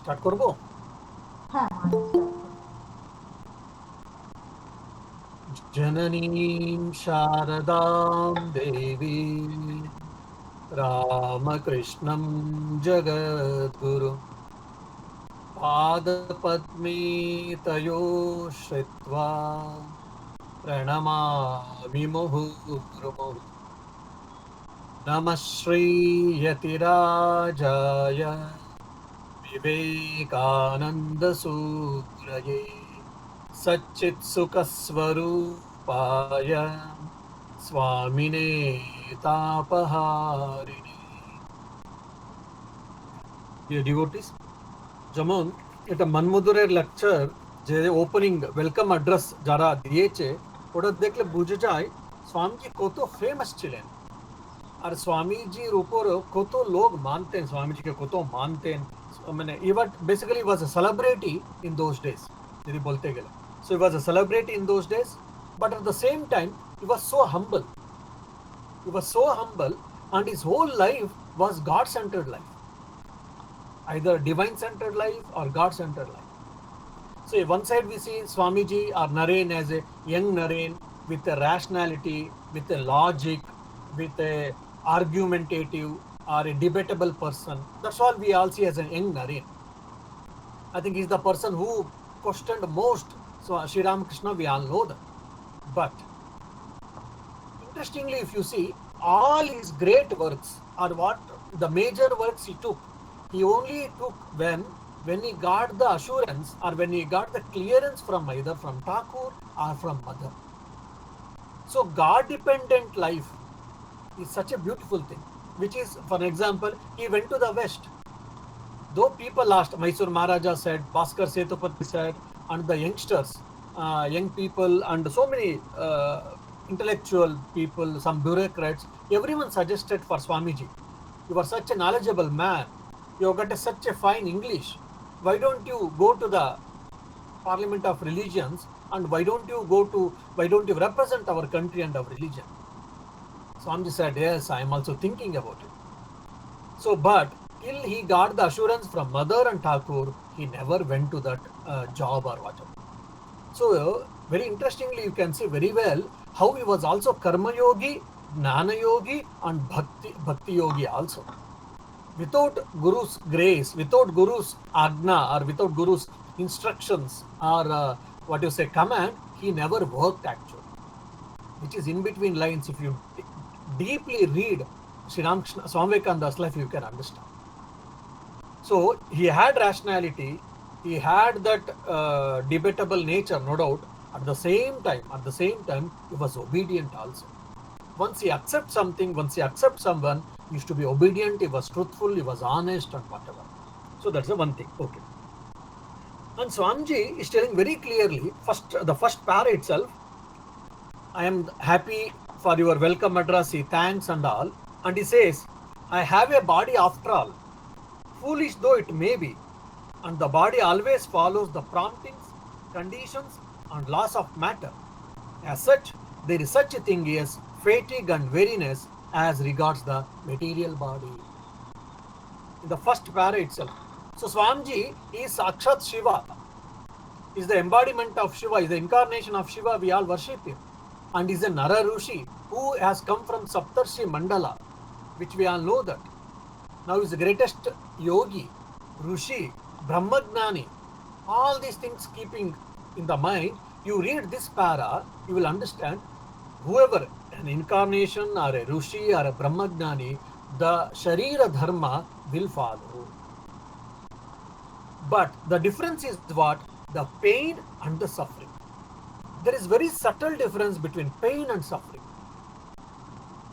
Start করব। হ্যাঁ, আমি স্টার্ট করব। জননীম শারদাম দেবী রামকৃষ্ণম জগদ্গুরু পাদপদ্মে তয়ো শ্রিত্বা প্रणमामि मुहुर्मुहुः। नमः श्रीयतिराजाय विवेकानन्दसूरये सच्चित्सुखस्वरूपाय स्वामिने तापहारिणे। Dear devotees, যেমন এটা মনমুদুরের লেকচার যে ওপেনিং ওয়েলকাম অ্যাড্রেস যারা দিয়েছে ওটা দেখলে বুঝে যায় স্বামীজি কত ফেমাস ছিলেন আর স্বামীজির উপরও কত লোক মানতেন, স্বামীজিকে কত মানতেন। মানে এবার basically was A celebrity in those days যদি বলতে গেলে। So he was A celebrity in those days, but at the same time he was so humble. He was so humble and his whole life was God-centered life, either divine-centered life or God-centered life. So one side we see Swamiji or Naren as a young Naren with a rationality, with a logic, with a argumentative or a debatable person. That's all we all see as a young Naren. I think he's the person who questioned most. So Sri Ramakrishna, we all know that. But interestingly, if you see, all his great works are what the major works he took. He only took when he got the assurance or when he got the clearance from either from Thakur or from Mother. So God-dependent life is such a beautiful thing, which is, for example, he went to the West. Though people asked, Mysore Maharaja said, Bhaskar Sethupathi said, and the youngsters, young people, and so many intellectual people, some bureaucrats, everyone suggested for Swamiji. You are such a knowledgeable man. You have got such a fine English. Why don't you go to the Parliament of Religions and why don't you represent our country and our religion? Swamiji said, yes, I am also thinking about it. So, but till he got the assurance from Mother and Thakur, he never went to that job or whatever. So, very interestingly, you can see very well how he was also Karma Yogi, Jnana Yogi, and Bhakti Yogi also. Without Guru's grace, without Guru's Agna, or without Guru's instructions, or what you say, command, he never worked actually. Which is in between lines. If you deeply read Sri Ramakrishna, Swami Vivekananda's life, you can understand. So he had rationality, he had that debatable nature, no doubt. At the same time, he was obedient also. Once he accepts something, once he accepts someone, he used to be obedient, he was truthful, he was honest, and whatever. So that's the one thing. Okay. And Swamiji is telling very clearly, the first para itself, I am happy for your welcome address, he thanks and all. And he says, I have a body after all, foolish though it may be, and the body always follows the promptings, conditions, and laws of matter. As such, there is such a thing as fatigue and weariness as regards the material body. In the first para itself. So Swamiji is Sakshat Shiva, is the embodiment of Shiva, is the incarnation of Shiva, we all worship him. And is a Nara Rushi who has come from Saptarshi Mandala, which we all know that. Now is the greatest yogi, Rushi, Brahmagnani. All these things keeping in the mind, you read this para, you will understand whoever, an incarnation or a Rushi or a Brahmagnani, the Sharira Dharma will follow. But the difference is what? The pain and the suffering. There is very subtle difference between pain and suffering.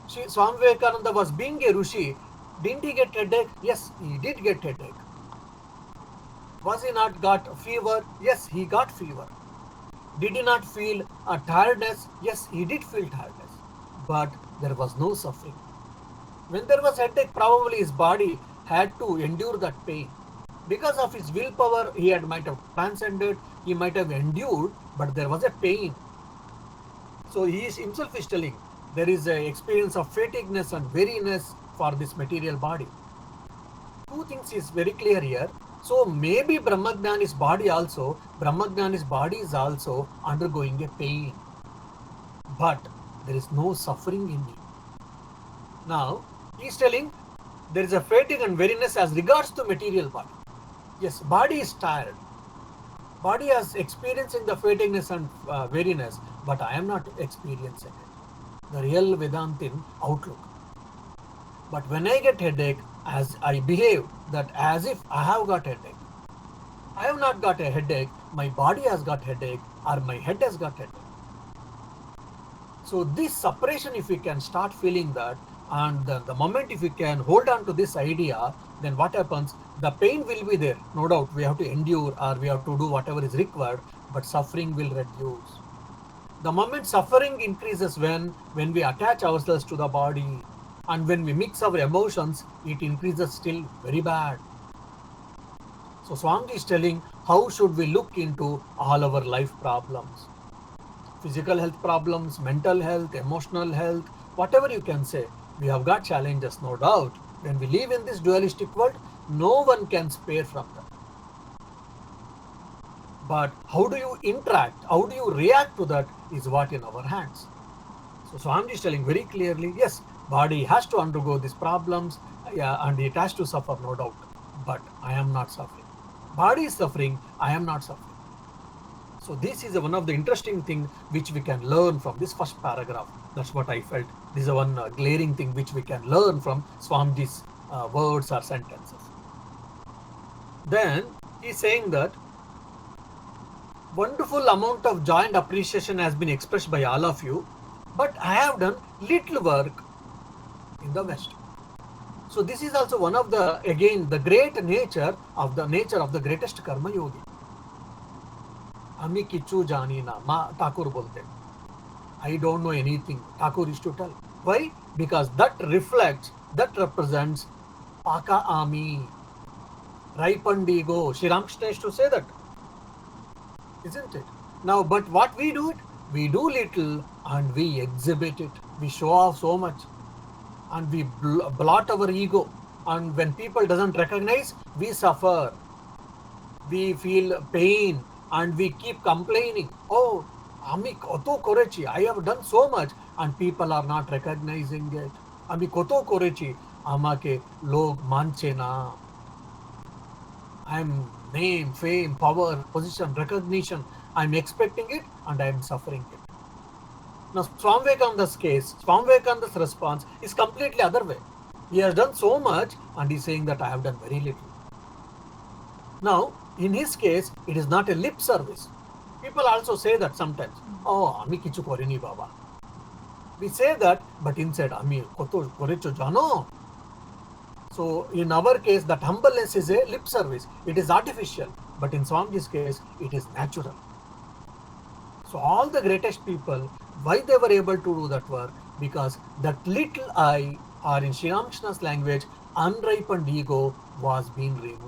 Swami Vivekananda was being a Rushi. Didn't he get headache? Yes, he did get headache. Was he not got fever? Yes, he got fever. Did he not feel a tiredness? Yes, he did feel tiredness. But there was no suffering. When there was headache, probably his body had to endure that pain. Because of his willpower, might have transcended, he might have endured, but there was a pain. So he himself is telling, there is an experience of fatigueness and weariness for this material body. Two things is very clear here. So maybe Brahmagnani's body is also undergoing a pain, but there is no suffering in it. Now, he's telling there is a fatigue and weariness as regards to material body. Yes, body is tired. Body is experiencing the fatigueness and weariness, but I am not experiencing it. The real Vedantin outlook. But when I get headache, as I behave that as if I have got headache. I have not got a headache, my body has got headache, or my head has got headache. So this separation, if we can start feeling that, and the moment if we can hold on to this idea, then what happens? The pain will be there, no doubt. We have to endure or we have to do whatever is required, but suffering will reduce. The moment suffering increases when we attach ourselves to the body, and when we mix our emotions, it increases still very bad. So Swamiji is telling how should we look into all our life problems. Physical health problems, mental health, emotional health, whatever you can say. We have got challenges, no doubt. When we live in this dualistic world, no one can spare from them. But how do you interact, how do you react to that is what in our hands. So Swamiji is telling very clearly, yes, body has to undergo these problems, yeah, and it has to suffer, no doubt. But I am not suffering. Body is suffering, I am not suffering. So this is one of the interesting thing which we can learn from this first paragraph. That's what I felt. This is one glaring thing which we can learn from Swamiji's words or sentences. Then he is saying that wonderful amount of joy and appreciation has been expressed by all of you, but I have done little work in the West. So this is also one of the, again, the great nature of the greatest karma yogi. Ami kichu jani na, ma Thakur bolte. I don't know anything. Thakur is to tell. Why? Because that reflects, that represents Paka Ami, ripened ego. Sri Ramakrishna is to say that, isn't it? Now, but what we do it? We do little and we exhibit it. We show off so much. And we blot our ego, and when people doesn't recognize, we suffer, we feel pain, and we keep complaining. Oh, ami koto korechi, I have done so much, and people are not recognizing it. Ami koto korechi, amake log manche na. I am name, fame, power, position, recognition. I am expecting it, and I am suffering it. Now, Swami Vivekananda's case, Swami Vivekananda's response is completely other way. He has done so much and he is saying that I have done very little. Now, in his case, it is not a lip service. People also say that sometimes, oh, ami kichu korini baba. We say that, but inside, ami koto korecho jano. So, in our case, that humbleness is a lip service. It is artificial. But in Swamiji's case, it is natural. So, all the greatest people, why they were able to do that work? Because that little I, or in Sri Ramakrishna's language, unripened ego was being removed.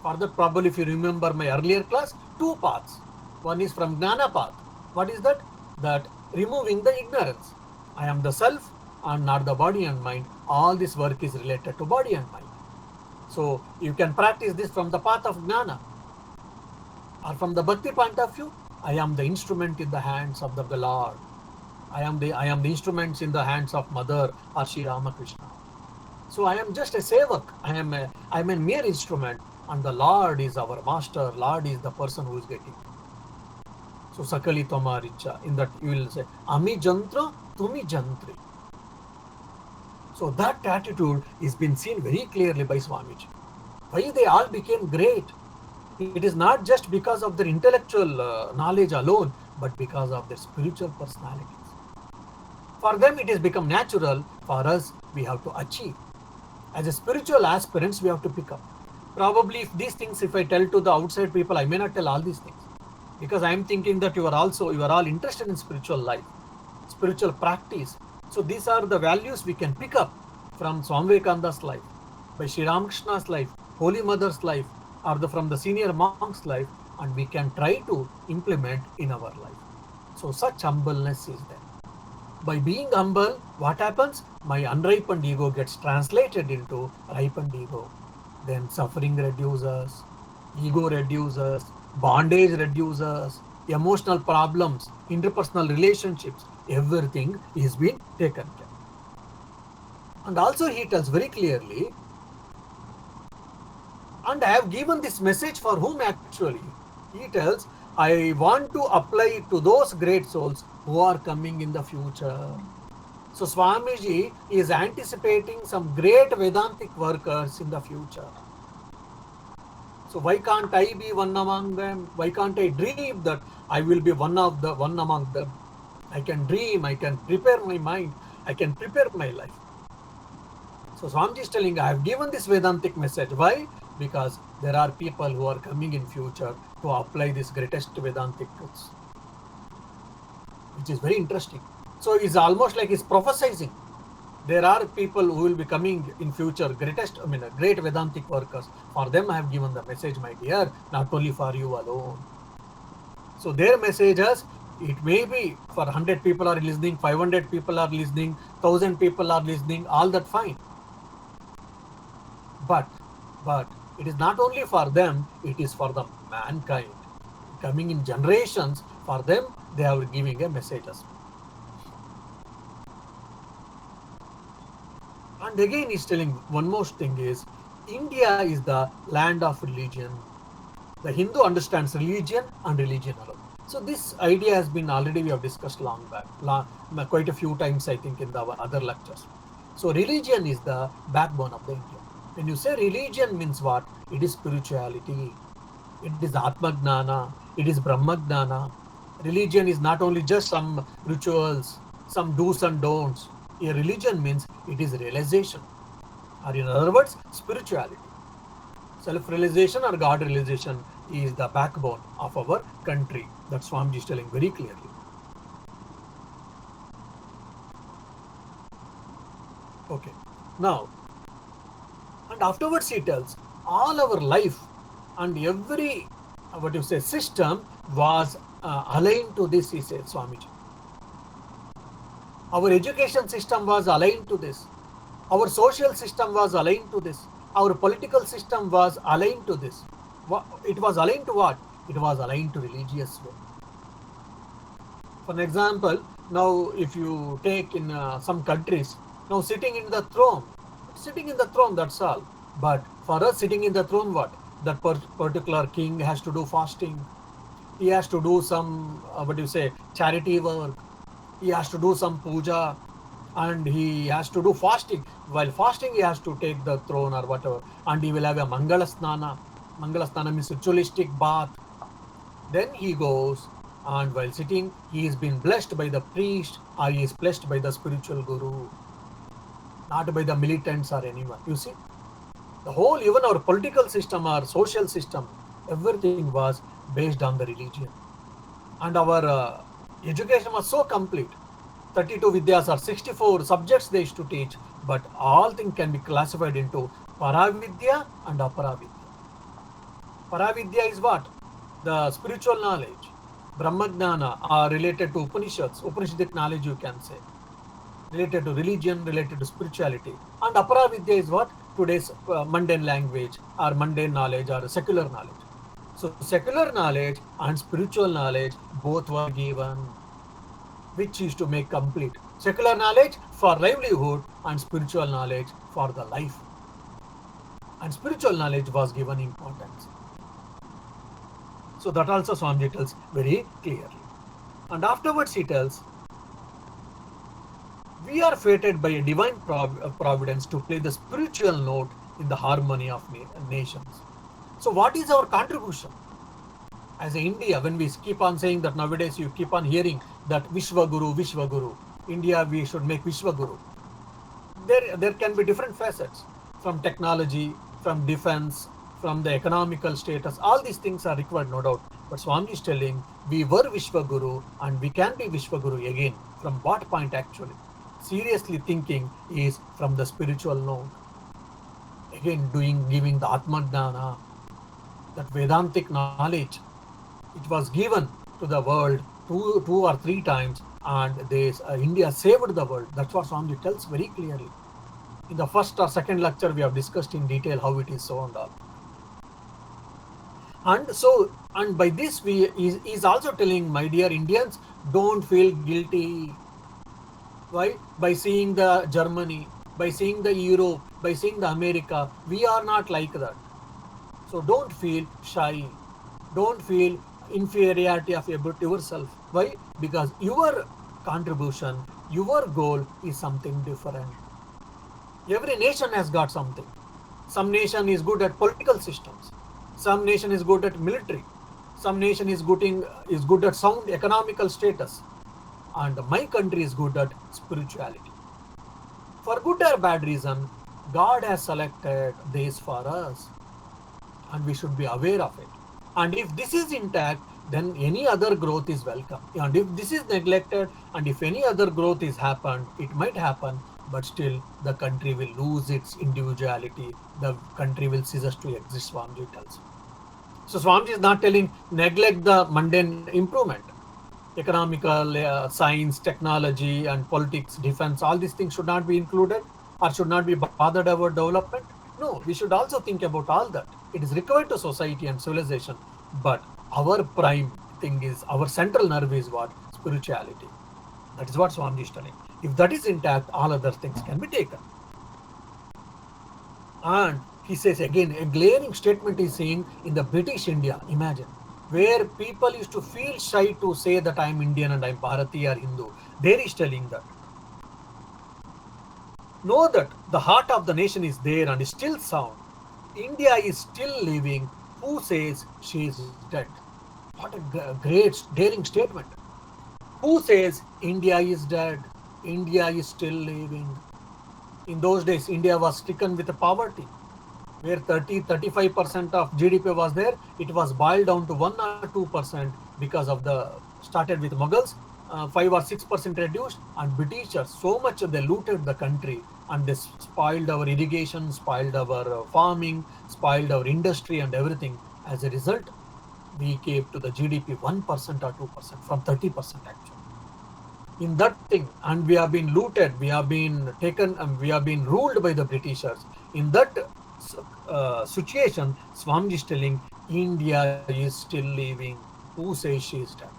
For that, probably if you remember my earlier class, two paths. One is from Jnana path. What is that? That removing the ignorance. I am the self and not the body and mind. All this work is related to body and mind. So you can practice this from the path of Jnana. Or from the Bhakti point of view, I am the instrument in the hands of the Lord. I am the instruments in the hands of Mother or Sri Ramakrishna. So I am just a sevak. I am a mere instrument, and the Lord is our master. Lord is the person who is getting. So Sakali Tomaricha, in that you will say, Ami Jantra, Tumi Jantri. So that attitude is been seen very clearly by Swamiji. Why they all became great? It is not just because of their intellectual knowledge alone, but because of their spiritual personalities. For them, it has become natural. For us, we have to achieve. As a spiritual aspirants, we have to pick up. Probably if these things, if I tell to the outside people, I may not tell all these things. Because I am thinking that you are all interested in spiritual life, spiritual practice. So these are the values we can pick up from Swami Vivekananda's life, by Sri Ramakrishna's life, Holy Mother's life, or from the senior monk's life, and we can try to implement in our life. So such humbleness is there. By being humble, what happens? My unripened ego gets translated into ripened ego. then suffering reduces, ego reduces, bondage reduces, emotional problems, interpersonal relationships, everything is being taken care. And also he tells very clearly, and I have given this message for whom actually? He tells, I want to apply it to those great souls who are coming in the future. So Swamiji is anticipating some great Vedantic workers in the future. So why can't I be one among them? Why can't I dream that I will be one among them? I can dream, I can prepare my mind, I can prepare my life. So Swamiji is telling, I have given this Vedantic message. Why? Because there are people who are coming in future to apply this greatest Vedantic truths, which is very interesting. So it's almost like he's prophesizing. There are people who will be coming in future, great Vedantic workers. For them, I have given the message, my dear, not only for you alone. So their messages, it may be for 100 people are listening, 500 people are listening, 1000 people are listening, all that fine. But it is not only for them, it is for the mankind. Coming in generations, for them, they are giving a message as well. And again, he's telling one more thing is, India is the land of religion. The Hindu understands religion and religion alone. So this idea has been already we have discussed long back, quite a few times I think in the other lectures. So religion is the backbone of the India. When you say religion means what? It is spirituality. It is Atma Gnana. It is Brahma Gnana. Religion is not only just some rituals, some do's and don'ts. A religion means it is realization, or in other words, spirituality. Self-realization or God realization is the backbone of our country. That's Swamiji is telling very clearly. Okay. Now, and afterwards he tells, all our life and every, system was aligned to this, he said, Swamiji. Our education system was aligned to this. Our social system was aligned to this. Our political system was aligned to this. It was aligned to what? It was aligned to religious way. For example, now if you take in some countries, now sitting in the throne, that's all. But for us, sitting in the throne, what? That particular king has to do fasting. He has to do some, charity work. He has to do some puja, and he has to do fasting. While fasting, he has to take the throne or whatever, and he will have a Mangala Snana. Mangala Snana means ritualistic bath. Then he goes, and while sitting, he is being blessed by the priest, or he is blessed by the spiritual guru, not by the militants or anyone. You see, the whole, even our political system, our social system, everything was based on the religion. And our education was so complete. 32 Vidyas or 64 subjects they used to teach, but all things can be classified into Paravidya and Aparavidya. Paravidya is what? The spiritual knowledge. Brahmagnana are related to Upanishads, Upanishadic knowledge you can say. Related to religion, related to spirituality. And Aparavidya is what? Today's mundane language or mundane knowledge or secular knowledge. So secular knowledge and spiritual knowledge both were given, which is to make complete. Secular knowledge for livelihood and spiritual knowledge for the life. And spiritual knowledge was given importance. So that also Swamiji tells very clearly. And afterwards he tells, we are fated by a divine providence to play the spiritual note in the harmony of nations. So what is our contribution? As India, when we keep on saying that nowadays you keep on hearing that Vishwaguru, India we should make Vishwaguru. There can be different facets, from technology, from defense, from the economical status. All these things are required, no doubt. But Swami is telling, we were Vishwaguru and we can be Vishwaguru again. From what point actually? Seriously thinking is from the spiritual note. Again, giving the Atma Gnana, that Vedantic knowledge. It was given to the world two or three times, and India saved the world. That's what Swami tells very clearly. In the first or second lecture, we have discussed in detail how it is so and all. And so, and by this, is also telling, my dear Indians, don't feel guilty. Why? By seeing the Germany, by seeing the Europe, by seeing the America, we are not like that. So don't feel shy. Don't feel inferiority of about yourself. Why? Because your contribution, your goal is something different. Every nation has got something. Some nation is good at political systems. Some nation is good at military. Some nation is good at sound economical status. And my country is good at spirituality. For good or bad reason, God has selected this for us, and we should be aware of it. And if this is intact, then any other growth is welcome. And if this is neglected, and if any other growth is happened, it might happen, but still the country will lose its individuality. The country will cease to exist, Swamiji tells. So Swamiji is not telling neglect the mundane improvement. Economical, science, technology, and politics, defense, all these things should not be included or should not be bothered about development. No, we should also think about all that. It is required to society and civilization. But our prime thing is, our central nerve is what? Spirituality. That is what Swamiji is telling. If that is intact, all other things can be taken. And he says again, a glaring statement is seen in the British India, imagine, where people used to feel shy to say that I am Indian and I am Bharati or Hindu. There is telling that. Know that the heart of the nation is there and is still sound. India is still living. Who says she is dead? What a great, daring statement. Who says India is dead? India is still living. In those days, India was stricken with poverty, where 35% of GDP was there. It was boiled down to 1 or 2% because of started with Mughals, 5 or 6% reduced, and Britishers, so much they looted the country and they spoiled our irrigation, spoiled our farming, spoiled our industry and everything. As a result, we came to the GDP 1% or 2% from 30% actually. In that thing, and we have been looted, we have been taken, and we have been ruled by the Britishers. In that situation, Swamiji is telling, India is still living. Who says she is dead?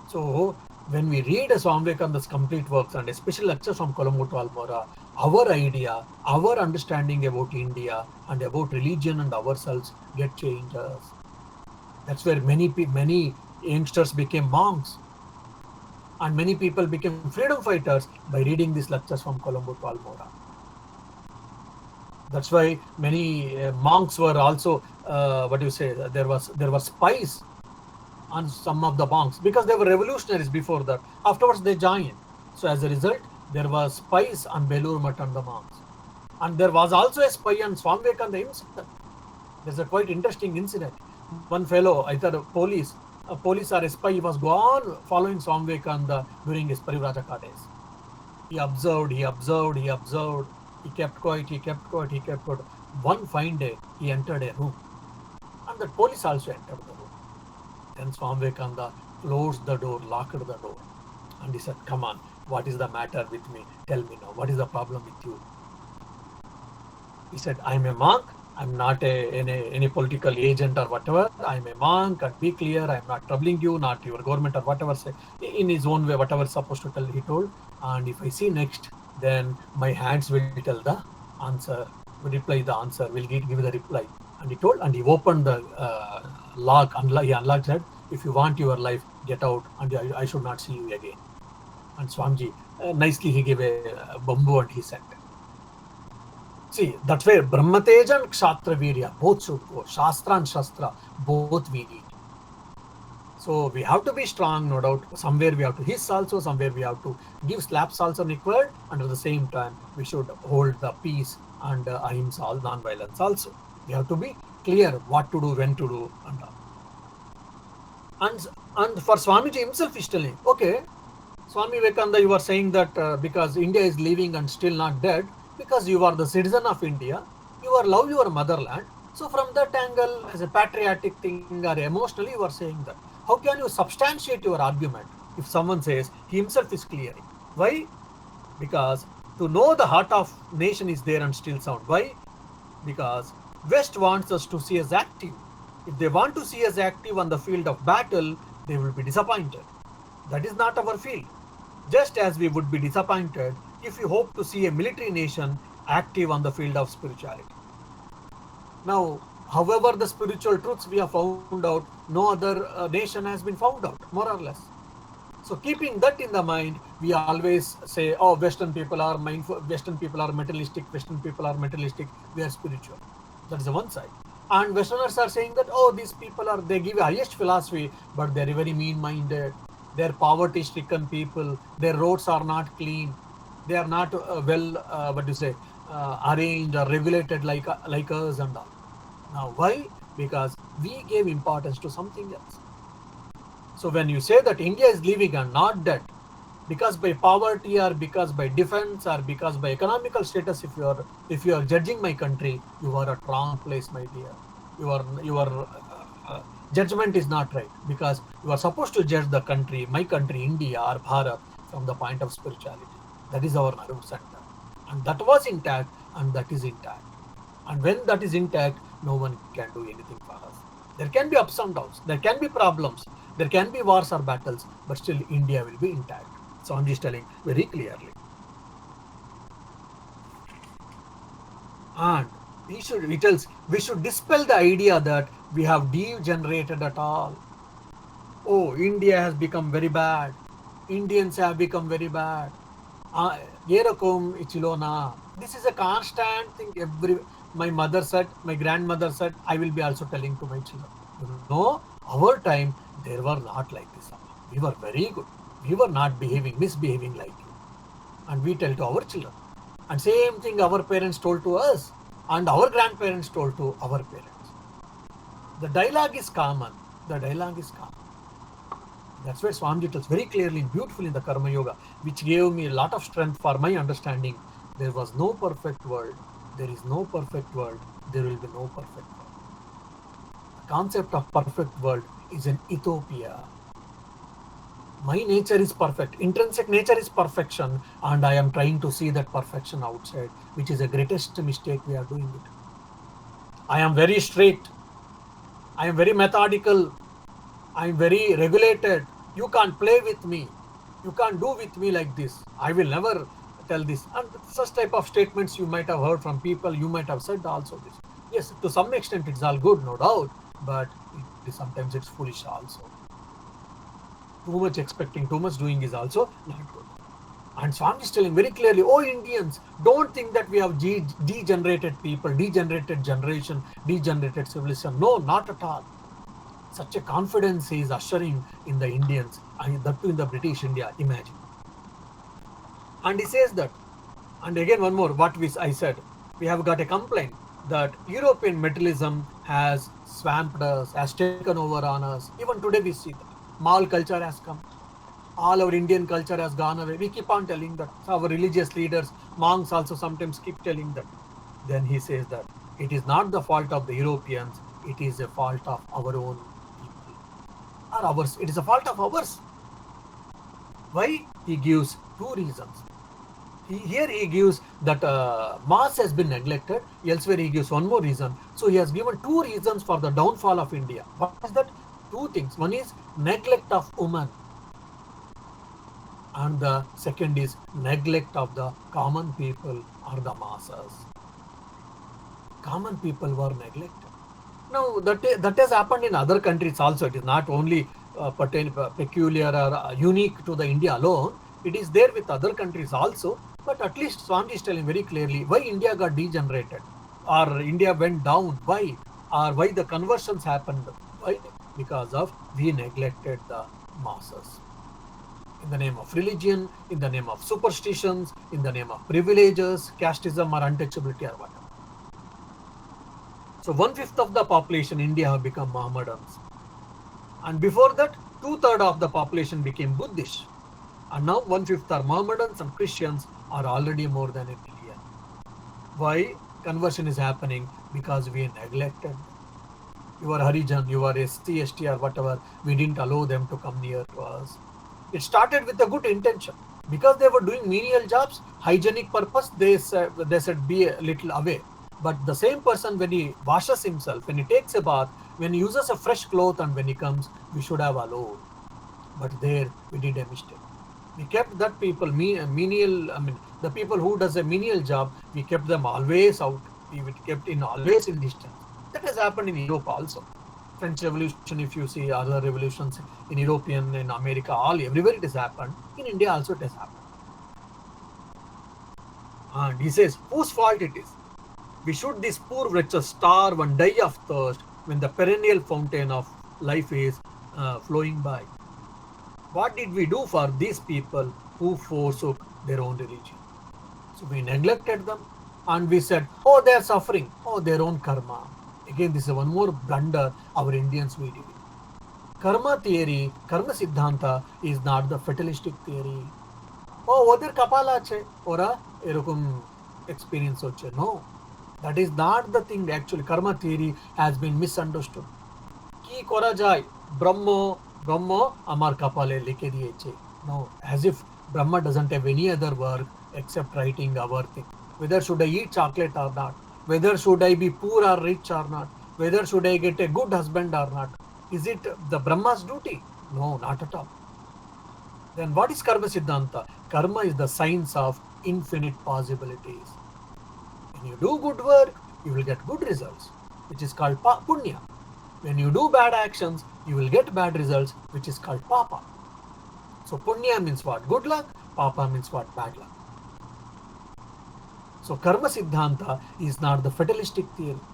So, when we read Swami Vivekananda's complete works, and especially lectures from Colombo to Almora, our idea, our understanding about India and about religion and ourselves get changes. That's where many youngsters became monks, and many people became freedom fighters by reading these lectures from Colombo to Almora. That's why many monks were also, there were spies on some of the monks because they were revolutionaries before that. Afterwards, they joined. So as a result, there was spies on Belur Math and the monks. And there was also a spy on Swami Vivekananda himself. There's a quite interesting incident. One fellow, either a police or a spy, was gone following Swami Vivekananda during his Parivrajaka days. He observed. He kept quiet. One fine day, he entered a room. And the police also entered the room. Then Swami Vivekananda closed the door, locked the door. And he said, come on, what is the matter with me? Tell me now, what is the problem with you? He said, I'm a monk. I'm not any political agent or whatever. I'm a monk, and be clear, I'm not troubling you, not your government or whatever. Say, in his own way, whatever supposed to tell, he told. And if I see next, then my hands will tell the answer, will reply the answer, will give the reply. And he told, and he opened the lock, he unlocked, said, if you want your life, get out, and I should not see you again. And Swamiji, nicely he gave a bamboo and he sent. See, that's where Brahmateja and Kshatra Virya both should go. Shastra and Shastra, both we need. So we have to be strong, no doubt. Somewhere we have to hiss also, somewhere we have to give slaps also required. And at the same time, we should hold the peace and ahimsa, all non-violence also. We have to be clear what to do, when to do, and all. And for Swamiji himself is telling, okay, Swami Vivekananda, you are saying that because India is living and still not dead, because you are the citizen of India, you are love your motherland. So from that angle, as a patriotic thing or emotionally, you are saying that. How can you substantiate your argument if someone says he himself is clearing? Why? Because to know the heart of nation is there and still sound. Why? Because West wants us to see us active. If they want to see us active on the field of battle, they will be disappointed. That is not our field. Just as we would be disappointed if we hope to see a military nation active on the field of spirituality. Now, however, the spiritual truths we have found out, no other nation has been found out, more or less. So, keeping that in the mind, we always say, "Oh, Western people are mindful, Western people are materialistic, Western people are materialistic, we are spiritual." That is the one side. And Westerners are saying that, "Oh, these people are, they give highest philosophy, but they are very mean-minded. They are poverty-stricken people. Their roads are not clean. They are not what do you say, arranged or regulated like us and all." Now, why? Because we gave importance to something else. So when you say that India is living and not dead, because by poverty or because by defense or because by economical status, if you are judging my country, you are at wrong place, my dear. Your judgment is not right, because you are supposed to judge the country, my country, India or Bharat, from the point of spirituality. That is our nerve center, and that was intact, and that is intact. And when that is intact, no one can do anything for us. There can be ups and downs, there can be problems, there can be wars or battles, but still India will be intact. So I'm just telling very clearly. And he tells we should dispel the idea that we have degenerated at all. Oh, India has become very bad. Indians have become very bad. Yerakum Ichilona. This is a constant thing. My mother said, my grandmother said, I will be also telling to my children. Our time, there were not like this. We were very good. We were not misbehaving like you. And we tell to our children. And same thing our parents told to us. And our grandparents told to our parents. The dialogue is common. The dialogue is common. That's why Swamiji tells very clearly and beautifully in the Karma Yoga, which gave me a lot of strength for my understanding. There was no perfect world. There is no perfect world. There will be no perfect world. The concept of perfect world is an utopia. My nature is perfect. Intrinsic nature is perfection, and I am trying to see that perfection outside, which is the greatest mistake we are doing it. I am very strict. I am very methodical. I am very regulated. You can't play with me. You can't do with me like this. I will never tell this. And such type of statements you might have heard from people. You might have said also this. Yes, to some extent it's all good, no doubt. But sometimes it's foolish also. Too much expecting, too much doing is also not good. And Swami is telling very clearly, oh Indians, don't think that we have degenerated people, degenerated generation, degenerated civilization. No, not at all. Such a confidence he is ushering in the Indians, and that too in the British India, imagine. And he says that, and again one more, I said, we have got a complaint that European materialism has swamped us, has taken over on us. Even today we see that. Mall culture has come. All our Indian culture has gone away. We keep on telling that. Our religious leaders, monks also sometimes keep telling that. Then he says that it is not the fault of the Europeans, it is a fault of our own people. Or ours. It is a fault of ours. Why? He gives two reasons. Here he gives that mass has been neglected. Elsewhere he gives one more reason. So he has given two reasons for the downfall of India. What is that? Two things. One is neglect of women. And the second is neglect of the common people or the masses. Common people were neglected. Now that has happened in other countries also. It is not only peculiar or unique to the India alone. It is there with other countries also. But at least Swami is telling very clearly why India got degenerated or India went down. Why? Or why the conversions happened. Why? Because of we neglected the masses. In the name of religion, in the name of superstitions, in the name of privileges, casteism or untouchability or whatever. So 1/5 of the population in India have become Mohammedans. And before that, 2/3 of the population became Buddhist. And now 1/5 are Mohammedans and Christians are already more than 1 billion. Why conversion is happening? Because we neglected. You are Harijan, you are SC, ST or whatever, we didn't allow them to come near to us. It started with a good intention. Because they were doing menial jobs, hygienic purpose, they said be a little away. But the same person, when he washes himself, when he takes a bath, when he uses a fresh cloth, and when he comes, we should have allowed. But there we did a mistake. We kept that people menial. I mean, the people who does a menial job, we kept them always out. We kept in always in distance. That has happened in Europe also. French Revolution, if you see other revolutions in European, in America, all everywhere it has happened. In India also it has happened. And he says, whose fault it is? We should these poor wretches starve and die of thirst when the perennial fountain of life is flowing by. What did we do for these people who forsook their own religion? So we neglected them and we said, oh, they are suffering, oh, their own karma. Again, this is one more blunder our Indians we did. Karma theory, karma siddhanta is not the fatalistic theory. Oh, ওদের কপাল আছে ওরা এরকম experience হচ্ছে. No, that is not the thing. Actually, karma theory has been misunderstood. কি করা যায়? ব্রহ্ম আমার কপালে লিখে দিয়েছে. No, as if Brahma doesn't have any other work except writing our thing. Whether should I eat chocolate or not? Whether should I be poor or rich or not? Whether should I get a good husband or not? Is it the Brahma's duty? No, not at all. Then what is Karma Siddhanta? Karma is the science of infinite possibilities. When you do good work, you will get good results, which is called punya. When you do bad actions, you will get bad results, which is called papa. So punya means what? Good luck. Papa means what? Bad luck. So Karma Siddhanta is not the fatalistic theory.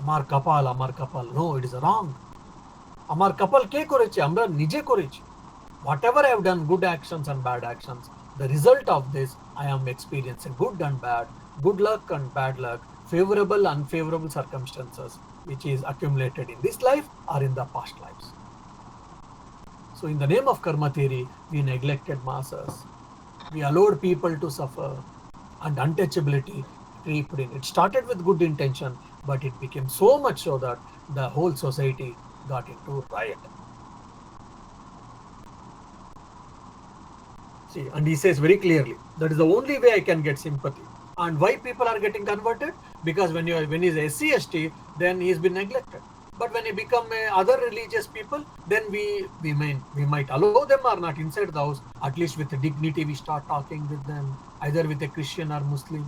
Amar kapal. No, it is wrong. Amar kapal ke koreche? Amra nije koreche. Whatever I have done, good actions and bad actions, the result of this, I am experiencing good and bad, good luck and bad luck, favorable, unfavorable circumstances, which is accumulated in this life or in the past lives. So in the name of karma theory, we neglected masses. We allowed people to suffer, and untouchability creeped in. It started with good intention, but it became so much so that the whole society got into riot. See, and he says very clearly, that is the only way I can get sympathy. And why people are getting converted? Because when he's a SC ST, then he's been neglected. But when he become other religious people, then we might allow them or not inside the house. At least with dignity, we start talking with them, either with a Christian or Muslim.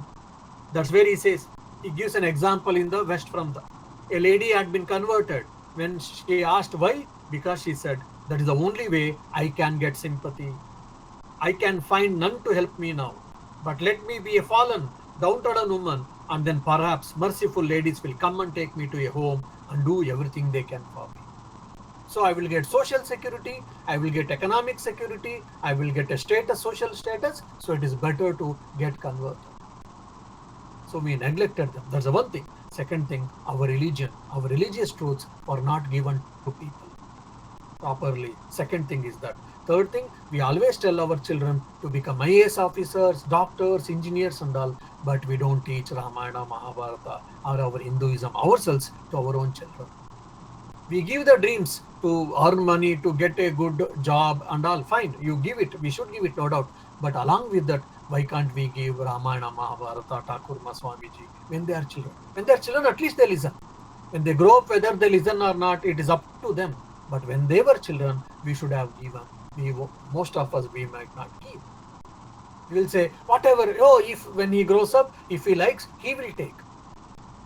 That's where he says, he gives an example in the West from a lady had been converted. When she asked why, because she said, that is the only way I can get sympathy. I can find none to help me now. But let me be a fallen, downtrodden woman, and then perhaps merciful ladies will come and take me to a home and do everything they can for me. So I will get social security, I will get economic security, I will get a social status. So it is better to get converted. So we neglected them. That's the one thing. Second thing, our religion, our religious truths were not given to people properly. Second thing is that. Third thing, we always tell our children to become IAS officers, doctors, engineers and all, but we don't teach Ramayana, Mahabharata or our Hinduism ourselves to our own children. We give the dreams to earn money, to get a good job and all, fine, you give it, we should give it, no doubt. But along with that, why can't we give Ramayana, Mahabharata, Thakurma, Swamiji when they are children? When they are children, at least they listen. When they grow up, whether they listen or not, it is up to them. But when they were children, we should have given. Most of us, we might not give. We will say, whatever, if when he grows up, if he likes, he will take.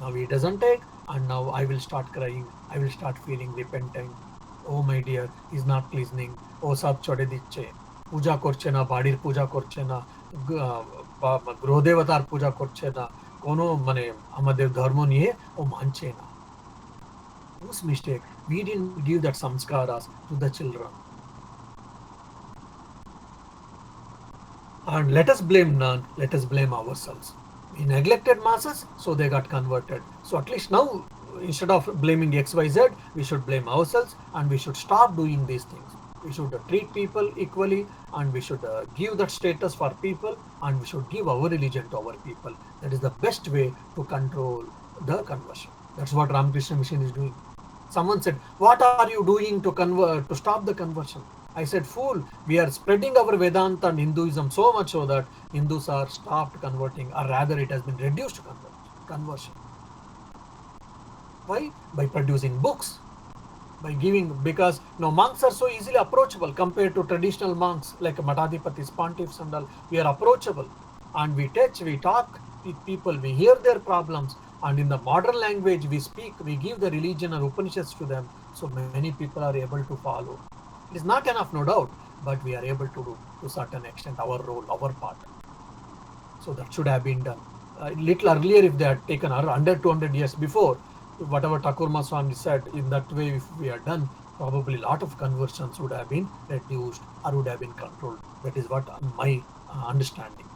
Now he doesn't take, and now I will start crying, I will start feeling repentant. Oh my dear, he's not listening. Oh, sab chode diche. Puja korche na, badir puja korche na, grodevatar puja korche na, kono mane amader dharmo niye, o manche na. Whose mistake? We didn't give that samskaras to the children. And let us blame none, let us blame ourselves. We neglected masses, so they got converted. So at least now, instead of blaming XYZ, we should blame ourselves and we should stop doing these things. We should treat people equally and we should give that status for people and we should give our religion to our people. That is the best way to control the conversion. That's what Ramakrishna Mission is doing. Someone said, what are you doing to stop the conversion? I said, fool, we are spreading our Vedanta and Hinduism so much so that Hindus are stopped converting, or rather it has been reduced to conversion. Why? By producing books, by giving, because now monks are so easily approachable compared to traditional monks like Matadipatis, pontiffs and all. We are approachable and we touch, we talk with people, we hear their problems, and in the modern language we speak, we give the religion and Upanishads to them, so many people are able to follow. It is not enough, no doubt, but we are able to do to certain extent our role, our part. So that should have been done. A little earlier, if they had taken 100, 200 years before, whatever Thakur Swami said, in that way, if we had done, probably a lot of conversions would have been reduced or would have been controlled. That is what my understanding.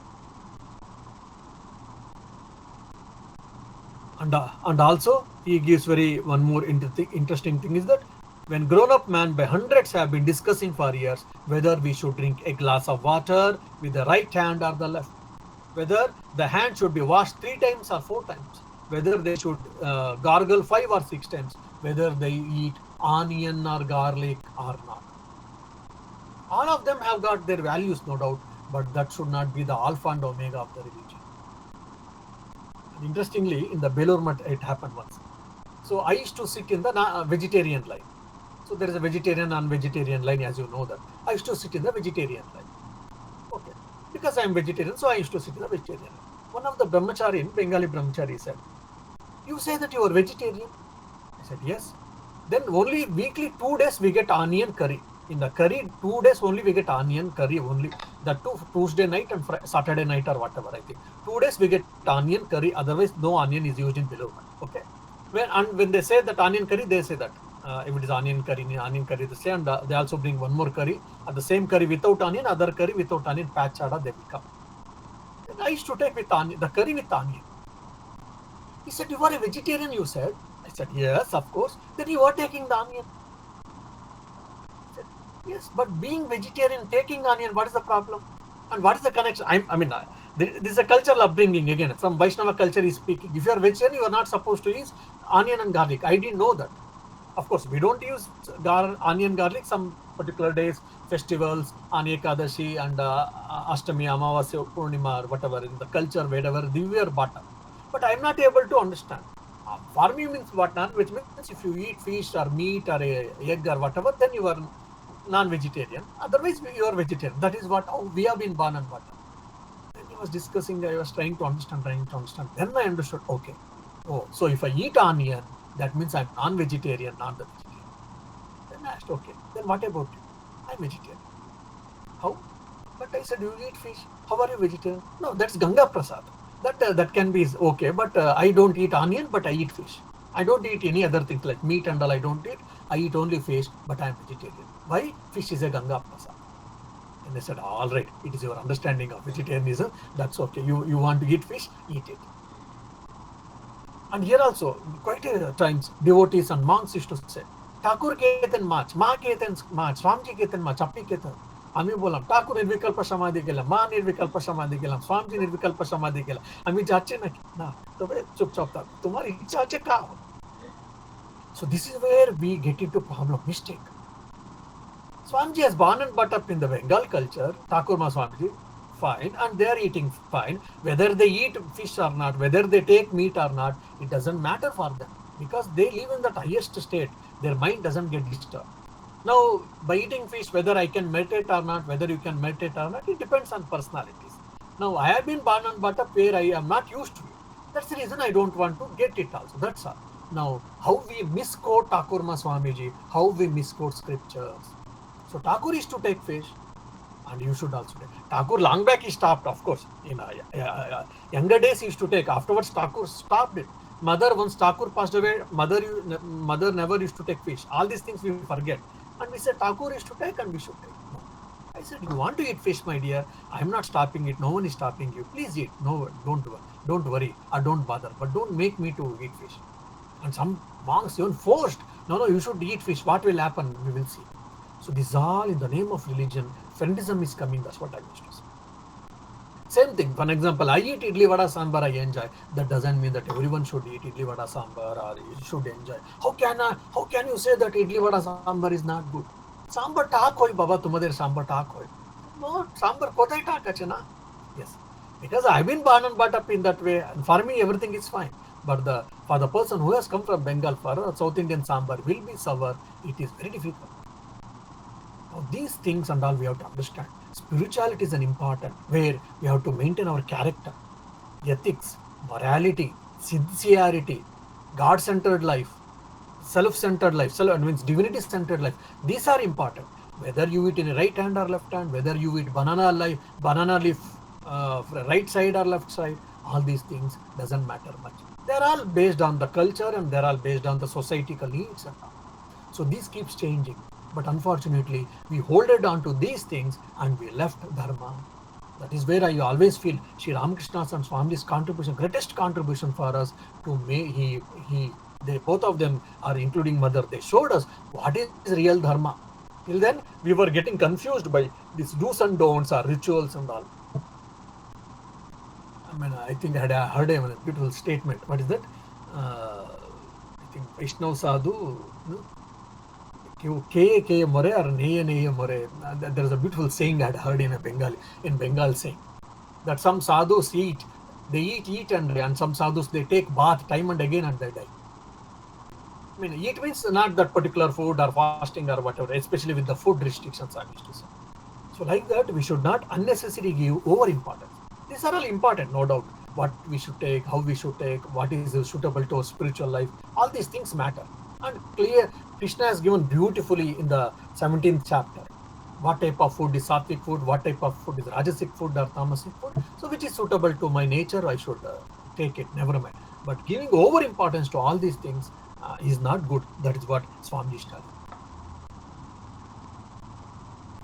And also, he gives one more interesting thing is that when grown-up man by hundreds have been discussing for years whether we should drink a glass of water with the right hand or the left, whether the hand should be washed 3 times or 4 times, whether they should gargle 5 or 6 times, whether they eat onion or garlic or not. All of them have got their values, no doubt, but that should not be the alpha and omega of the religion. And interestingly, in the Belur Math, it happened once. So I used to sit in the vegetarian line. So there is a vegetarian, non-vegetarian line, as you know that. I used to sit in the vegetarian line. Okay. Because I am vegetarian, so I used to sit in the vegetarian line. One of the brahmachari, Bengali brahmachari said, you say that you are vegetarian? I said, yes. Then only weekly 2 days we get onion curry. In the curry, 2 days only we get onion curry only. That too, Tuesday night and Saturday night or whatever, I think. 2 days we get onion curry, otherwise no onion is used in Belur Math. Okay. When they say that onion curry, they say that. If it is onion curry they say, and they also bring one more curry, the same curry without onion, other curry without onion, pachada, they will come. And I used to take with onion, the curry with onion. He said, you are a vegetarian, you said. I said, yes, of course. Then you are taking the onion. I said, yes, but being vegetarian, taking onion, what is the problem? And what is the connection? This is a cultural upbringing again. From Vaishnava culture is speaking. If you are vegetarian, you are not supposed to use onion and garlic. I didn't know that. Of course, we don't use onion, garlic some particular days, festivals, Ekadashi and Ashtami, Amavasya, Purnima, or whatever, in the culture, wherever, we were brought up. But I am not able to understand. For me means what not, which means if you eat fish or meat or egg or whatever, then you are non-vegetarian. Otherwise, you are vegetarian. That is what we have been born and brought up. Then he was discussing, I was trying to understand. Then I understood, okay. Oh, so if I eat onion, that means I'm non-vegetarian, not the vegetarian. Then I asked, okay, then what about you? I'm vegetarian. How? But I said, you eat fish. How are you vegetarian? No, that's Ganga Prasad. That can be okay, but I don't eat onion, but I eat fish. I don't eat any other things like meat and all I don't eat. I eat only fish, but I am vegetarian. Why? Fish is a Ganga Prasad. And they said, all right, it is your understanding of vegetarianism. That's okay. You want to eat fish, eat it. And here also, quite a times, devotees and monks used to say, Thakur ketan mach, ma ketan mach, Swamiji ketan mach, appi ketan. আমি বললাম ঠাকুর নির্বিকল্প সমাধি গেলাম, মা নির্বিকল্প সমাধি গেলাম, স্বামীজি নির্বিকল্প সমাধি গেলাম, আমি যাচ্ছি নাকি না, তবে চুপচাপ থাক, তোমার ইচ্ছা আছে খাও. So this is where we get into problem, mistake. Swamiji has born and brought up in the Bengal culture, Thakur Ma Swamiji, fine, and they are eating fine. Whether they eat fish or not, whether they take meat or not, it doesn't matter for them because they live in that highest state. Their mind doesn't get disturbed. Now, by eating fish, whether I can meditate or not, whether you can meditate or not, it depends on personalities. Now, I have been born and brought up where I am not used to it. That's the reason I don't want to get it also. That's all. Now, how we misquote Thakur Ma Swamiji, how we misquote scriptures. So, Thakur is to take fish. And you should also take. Thakur long back he stopped, of course. In younger days he used to take. Afterwards Thakur stopped it. Mother, once Thakur passed away, mother never used to take fish. All these things we forget. And we said Thakur is to take and we should take. No. I said, you want to eat fish, my dear? I am not stopping it. No one is stopping you. Please eat. No, don't worry or don't bother. But don't make me to eat fish. And some monks even forced. No, you should eat fish. What will happen? We will see. So this is all in the name of religion. Friendism is coming. That's what I used to say. Same thing. For example, I eat idli vada sambar, I enjoy. That doesn't mean that everyone should eat idli vada sambar or should enjoy. How can you say that idli vada sambar is not good? Sambar tak hoy baba tumader sambar tak hoy. No, sambar kodai tak ache na. Yes. Because I've been born and brought up in that way, and for me everything is fine. But for the person who has come from Bengal for South Indian sambar will be sour. It is very difficult. Now these things and all we have to understand. Spirituality is an important where we have to maintain our character, ethics, morality, sincerity, God-centered life, self-centered life, means divinity-centered life. These are important. Whether you eat in a right hand or left hand, whether you eat banana leaf, right side or left side, all these things doesn't matter much. They're all based on the culture and they're all based on the societal needs and all. So this keeps changing. But unfortunately, we holded on to these things and we left Dharma. That is where I always feel Sri Ramakrishna's and Swami's contribution, greatest contribution for us to make they both of them are including mother. They showed us what is real Dharma. Till then, we were getting confused by these do's and don'ts or rituals and all. I mean, I think I had heard a beautiful statement. What is that? I think Vaishnav Sadhu. Ke more or neye more. There is a beautiful saying I had heard in Bengal saying that some sadhus eat and some sadhus they take bath time and again and they die. I mean, eat means not that particular food or fasting or whatever, especially with the food restrictions I used to say. So like that, we should not unnecessarily give over importance. These are all important, no doubt. What we should take, how we should take, what is suitable to our spiritual life, all these things matter. And clear, Krishna has given beautifully in the 17th chapter what type of food is sattvic food, what type of food is rajasic food or tamasic food. So which is suitable to my nature, I should take it, never mind. But giving over importance to all these things is not good. That is what Swami is telling.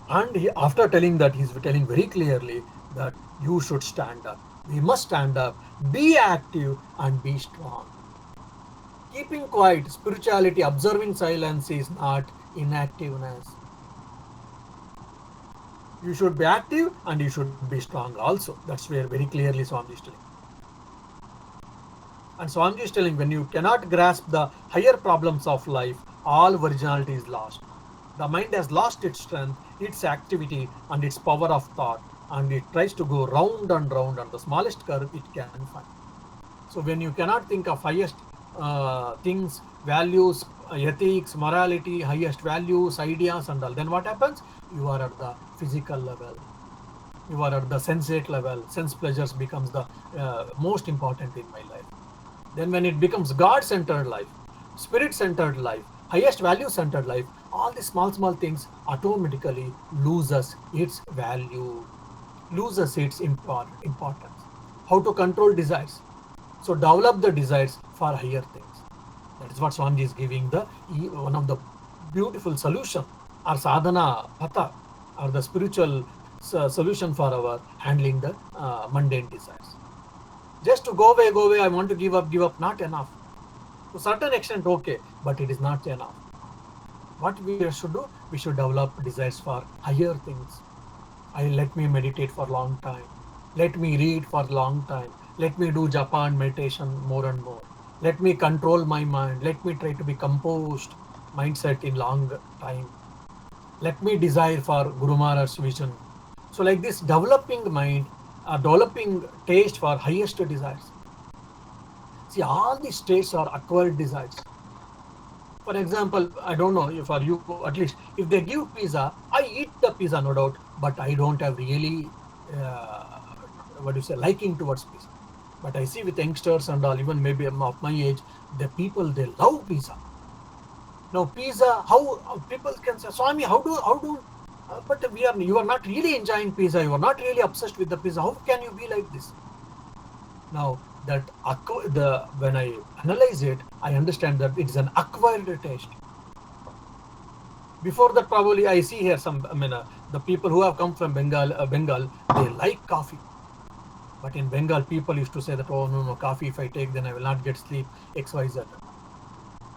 And after telling that, he's telling very clearly that you should stand up. We must stand up, be active and be strong. Keeping quiet, spirituality, observing silence is not inactiveness. You should be active and you should be strong also. That's where very clearly Swami is telling. And Swami is telling, when you cannot grasp the higher problems of life, all originality is lost. The mind has lost its strength, its activity, and its power of thought, and it tries to go round and round on the smallest curve it can find. So when you cannot think of highest things, values, ethics, morality, highest values, ideas, and all, then what happens? You are at the physical level. You are at the sensate level. Sense pleasures becomes the most important in my life. Then when it becomes God-centered life, spirit-centered life, highest value-centered life, all these small things automatically loses its value, loses its importance. How to control desires? So develop the desires for higher things. That is what Swamiji is giving one of the beautiful solution or sadhana patha or the spiritual solution for our handling the mundane desires. Just to go away, I want to give up, not enough. To a certain extent, okay, but it is not enough. What we should do? We should develop desires for higher things. Let me meditate for a long time. Let me read for a long time. Let me do japa and meditation more and more. Let me control my mind. Let me try to be composed mindset in long time. Let me desire for Guru Maharaj's vision. So like this, developing mind, developing taste for highest desires. See, all these states are acquired desires. For example, I don't know if for you at least, if they give pizza, I eat the pizza no doubt, but I don't have really liking towards pizza. But I see with youngsters and all, even maybe of my age, the people they love pizza. Now pizza, how people can say, Swami, how do but you are not really enjoying pizza, you are not really obsessed with the pizza. How can you be like this? Now that when I analyze it, I understand that it is an acquired taste. Before that, probably I see here the people who have come from Bengal, they like coffee. But in Bengal, people used to say that, oh no, coffee if I take, then I will not get sleep, XYZ.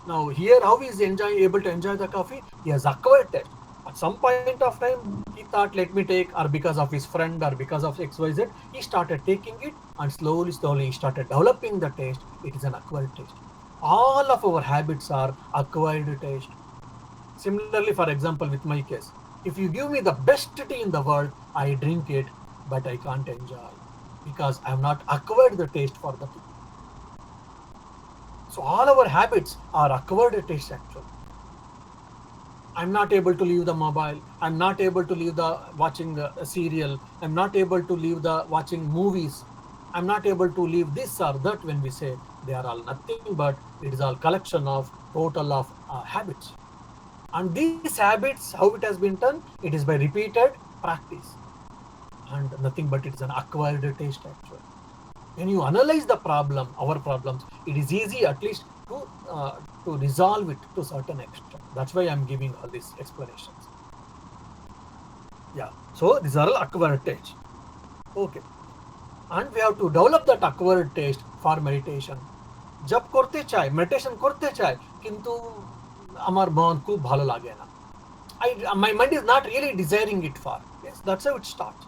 Now here, how is he able to enjoy the coffee? He has acquired taste. At some point of time, he thought, let me take, or because of his friend, or because of XYZ, he started taking it, and slowly he started developing the taste. It is an acquired taste. All of our habits are acquired taste. Similarly, for example, with my case, if you give me the best tea in the world, I drink it, but I can't enjoy because I have not acquired the taste for the tea. So all our habits are acquired taste actually. I'm not able to leave the mobile. I'm not able to leave the watching a serial. I'm not able to leave the watching movies. I'm not able to leave this or that when we say they are all nothing but it is all collection of total of habits. And these habits, how it has been done? It is by repeated practice and nothing but it is an acquired taste actually. When you analyze the problem, our problems, it is easy at least to resolve it to a certain extent. That's why I'm giving all these explanations. Yeah. So these are all acquired taste. Okay. And we have to develop that acquired taste for meditation. जब করতে চাই meditation করতে চাই কিন্তু আমার মন খুব ভালো লাগে না my mind is not really desiring it for. Yes, that's how it starts.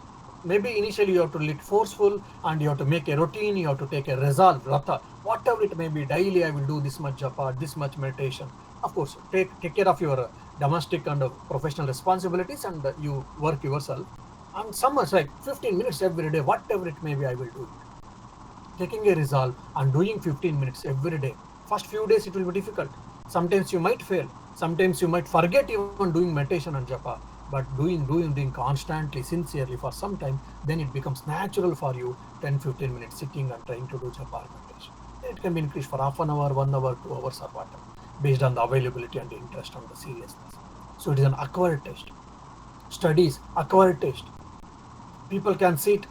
Maybe initially you have to be forceful and you have to make a routine, you have to take a resolve, ratha, whatever it may be, daily I will do this much japa, this much meditation. Of course, take care of your domestic and professional responsibilities and you work yourself. And some is like 15 minutes every day, whatever it may be, I will do it. Taking a resolve and doing 15 minutes every day. First few days it will be difficult. Sometimes you might fail. Sometimes you might forget even doing meditation and japa. But doing constantly, sincerely for some time, then it becomes natural for you 10-15 minutes sitting and trying to do japa or meditation. It can be increased for half an hour, 1 hour, 2 hours or whatever, based on the availability and the interest and the seriousness. So it is an acquired taste. Studies, acquired taste. People can sit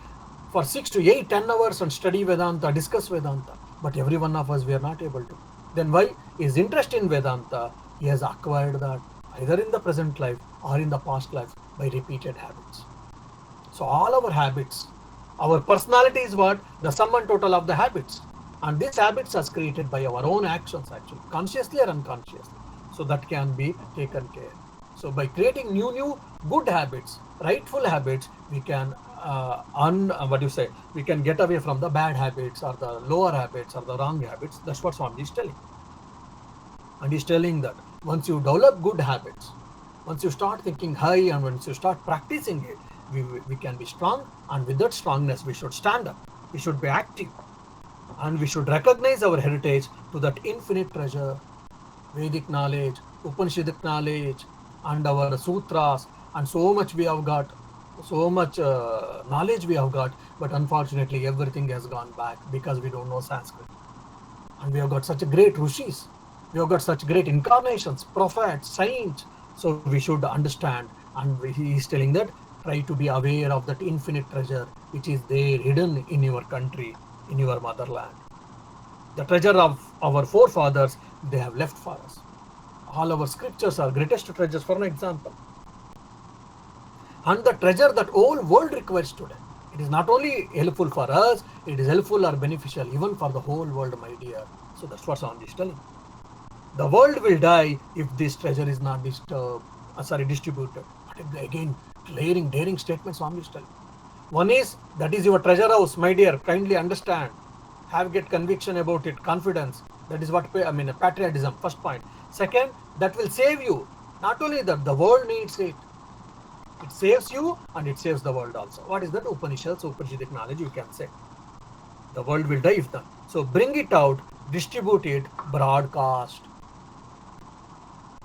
for 6 to 8, 10 hours and study Vedanta, discuss Vedanta. But every one of us, we are not able to. Then why? His interest in Vedanta, he has acquired that either in the present life or in the past life by repeated habits. So all our habits, our personality is what? The sum and total of the habits. And these habits are created by our own actions actually, consciously or unconsciously. So that can be taken care. So by creating new good habits, rightful habits, we can we can get away from the bad habits or the lower habits or the wrong habits. That's what Swami is telling. And he's telling that once you develop good habits, once you start thinking high and once you start practicing it, we can be strong, and with that strongness we should stand up, we should be active, and we should recognize our heritage to that infinite treasure, Vedic knowledge, Upanishadic knowledge, and our sutras, and so much we have got, so much knowledge we have got, but unfortunately everything has gone back because we don't know Sanskrit. And we have got such a great rishis, we have got such great incarnations, prophets, saints. So we should understand, and he is telling that try to be aware of that infinite treasure which is there hidden in your country, in your motherland. The treasure of our forefathers they have left for us. All our scriptures are greatest treasures, for an example. And the treasure that whole world requires today. It is not only helpful for us, it is helpful or beneficial even for the whole world, my dear. So that's what Swami is telling. The world will die if this treasure is not distributed. But again, daring statements Swami is telling. One is, that is your treasure house, my dear. Kindly understand. Get conviction about it, confidence. That is what patriotism. First point. Second, that will save you. Not only that, the world needs it. It saves you and it saves the world also. What is that? Upanishads, Upanishadic knowledge, you can say. The world will die if done. So bring it out, distribute it, broadcast.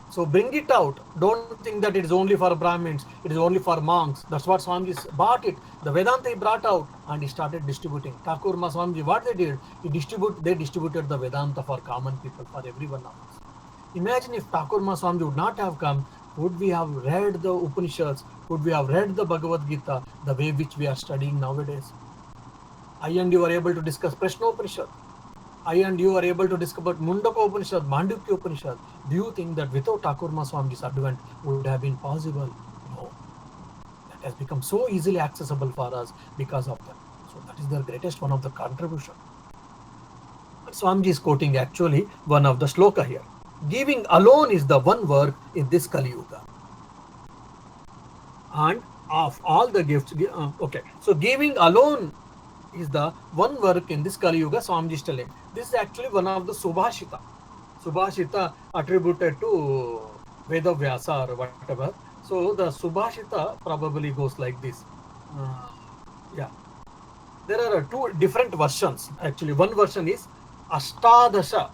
So bring it out. Don't think that it is only for Brahmins, it is only for monks. That's what Swamiji bought it. The Vedanta he brought out and he started distributing. Thakur Swamiji, what they did, they distributed the Vedanta for common people, for everyone of us. Imagine if Thakur Swamiji would not have come, would we have read the Upanishads? Would we have read the Bhagavad Gita the way which we are studying nowadays? I and you are able to discuss Prashna Upanishad. I and you are able to discuss about Mundaka Upanishad, Mandukya Upanishad. Do you think that without Thakur Swamiji's advent would have been possible? No. That has become so easily accessible for us because of them. So that is their greatest one of the contribution. But Swamiji is quoting actually one of the sloka here. Giving alone is the one work in this Kali Yuga. And of all the gifts, so giving alone is the one work in this Kali Yuga, Swamiji is telling. This is actually one of the Subhashita attributed to Vedavyasa or whatever. So the Subhashita probably goes like this. Uh, yeah, there are two different versions. Actually, one version is Ashtadasha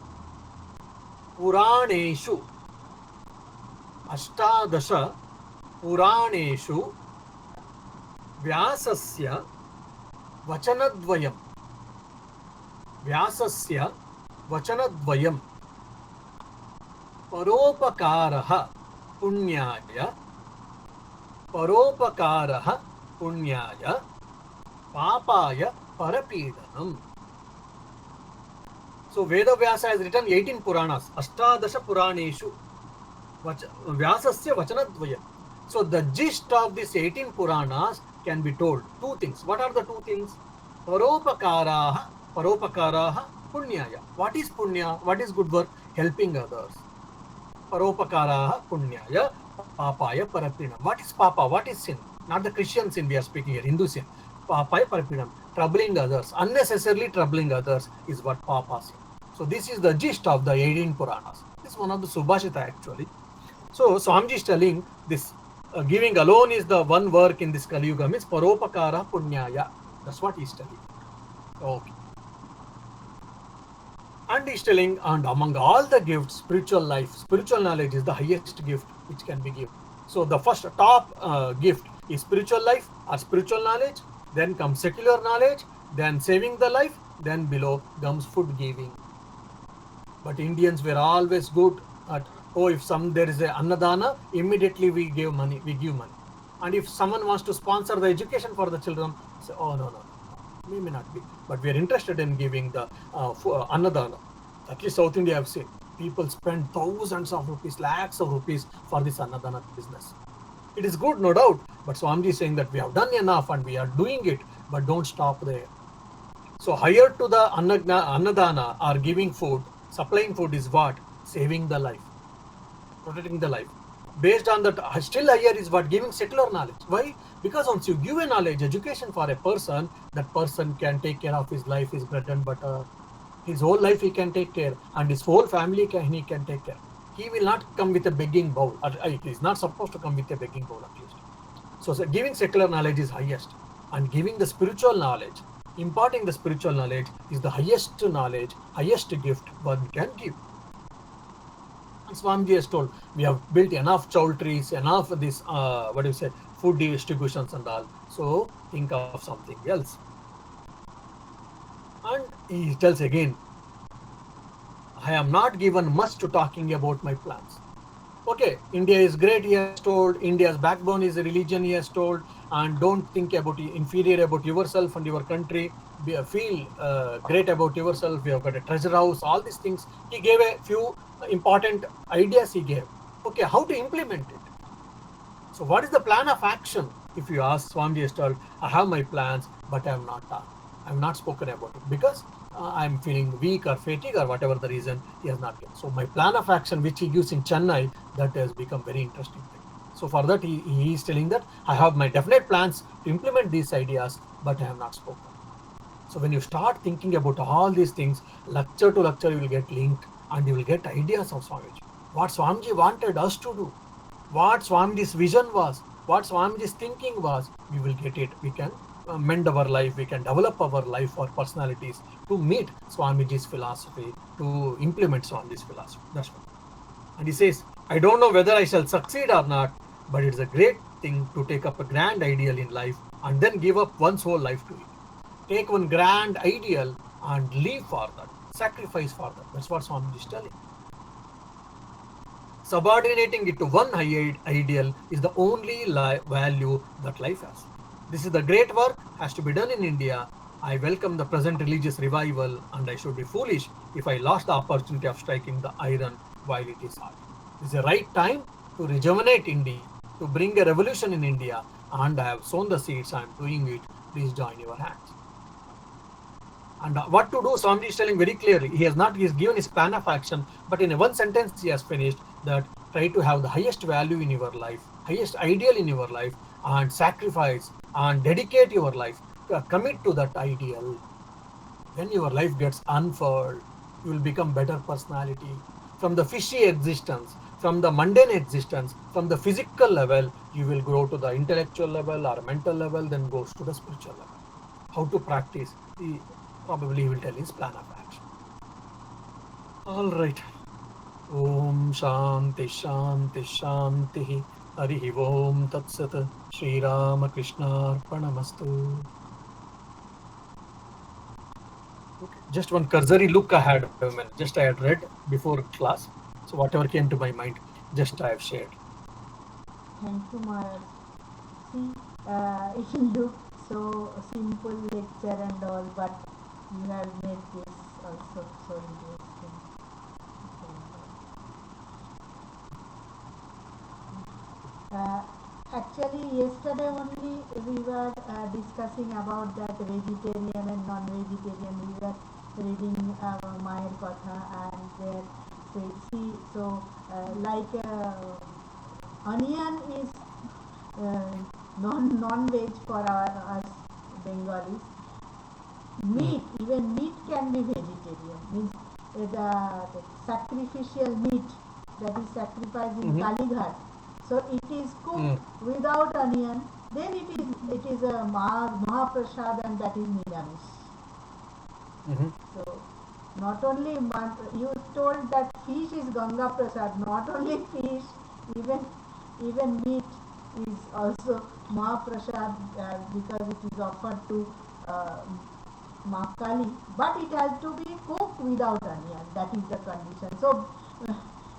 Puraneshu. Ashtadasha Puraneshu Vyasasya Vachanadvayam. Vyasasya Vachanadvayam Paropakaraha Punyaya Paropakaraha Punyaya Papaya Parapidanam. So Veda Vyasa has written 18 Puranas, Ashtadasha Puraneshu, Vyasasya Vachanadvaya. So the gist of these 18 Puranas can be told. Two things. What are the two things? Paropakaraha, Paropakaraha, Punyaya. What is Punya? What is good work? Helping others. Paropakaraha, Punyaya, Papaya Parapinam. What is Papa? What is sin? Not the Christian sin we are speaking here, Hindu sin. Papaya Parapinam. Troubling others, unnecessarily troubling others is what Papa sin. So this is the gist of the 18 Puranas. This is one of the Subhashita actually. So Swamiji is telling this giving alone is the one work in this Kali Yuga, means Paropakara Punyaya. That's what he is telling. Okay. And he is telling, and among all the gifts, spiritual life, spiritual knowledge is the highest gift which can be given. So the first top gift is spiritual life or spiritual knowledge, then comes secular knowledge, then saving the life, then below comes food giving. But Indians were always good at, oh, if there is a annadana, immediately we give money. And if someone wants to sponsor the education for the children, say, oh, no, we may not be. But we are interested in giving the annadana. At least South India, I have seen. People spend thousands of rupees, lakhs of rupees for this annadana business. It is good, no doubt. But Swamiji is saying that we have done enough and we are doing it, but don't stop there. So higher to the annadana or giving food, supplying food is what? Saving the life, protecting the life. Based on that, still higher is what? Giving secular knowledge. Why? Because once you give a knowledge, education for a person, that person can take care of his life, his bread and butter. His whole life he can take care, and his whole family he can take care. He will not come with a begging bowl. He is not supposed to come with a begging bowl at least. So giving secular knowledge is highest, and giving the spiritual knowledge, imparting the spiritual knowledge is the highest knowledge, highest gift one can give. And Swamiji has told, we have built enough chowl trees, enough this, food distributions and all. So think of something else. And he tells again, I am not given much to talking about my plans. Okay, India is great, he has told. India's backbone is a religion, he has told. And don't think about inferior about yourself and your country. Feel great about yourself. We have got a treasure house, all these things. He gave a few important ideas he gave. Okay, how to implement it? So what is the plan of action? If you ask, Swamiji has told, I have my plans, but I have not spoken about it because I'm feeling weak or fatigue or whatever the reason, he has not given. So my plan of action which he gives in Chennai, that has become very interesting thing. So for that he is telling that I have my definite plans to implement these ideas, but I have not spoken. So when you start thinking about all these things, lecture to lecture you will get linked and you will get ideas of Swamiji. What Swamiji wanted us to do, what Swamiji's vision was, what Swamiji's thinking was, we will get it. We can mend our life, we can develop our life or personalities to meet Swamiji's philosophy, to implement Swamiji's philosophy. That's what. And he says, I don't know whether I shall succeed or not, but it's a great thing to take up a grand ideal in life and then give up one's whole life to it. Take one grand ideal and live for that, sacrifice for that. That's what Swamiji is telling. Subordinating it to one high ideal is the only value that life has. This is the great work, has to be done in India. I welcome the present religious revival, and I should be foolish if I lost the opportunity of striking the iron while it is hot. This is the right time to rejuvenate India, to bring a revolution in India, and I have sown the seeds, I am doing it. Please join your hands. And what to do, Swamiji is telling very clearly. He has given his plan of action, but in one sentence he has finished that try to have the highest value in your life, highest ideal in your life, and sacrifice and dedicate your life, commit to that ideal. Then your life gets unfurled. You will become better personality. From the fishy existence, from the mundane existence, from the physical level, you will grow to the intellectual level or mental level, then goes to the spiritual level. How to practice? Probably he will tell his plan of action. All right. Om Shanti Shanti Shanti. Harihi Om Tat Sat. Shri Rama Krishna Arpanamastu. Okay. Just one cursory look I had. Just I had read before class. So whatever came to my mind, just I have shared. Thank you, Maharaj. See, it looked so simple lecture and all, but you have made this also so interesting. Uh, Actually, yesterday only we were discussing about that vegetarian and non-vegetarian. We were reading Mayer Katha and there say, see, so like onion is uh, non-veg for us Bengalis. Meat, even meat can be vegetarian. Means the sacrificial meat that is sacrificed in Mm-hmm. Kali Ghat. So it is cooked without onion. Then it is a Mahaprasad and that is Niramis. Mm-hmm. So not only you told that fish is Ganga Prasad. Not only fish, even meat is also Mahaprasad because it is offered to uh, Makali, but it has to be cooked without onion. That is the condition. So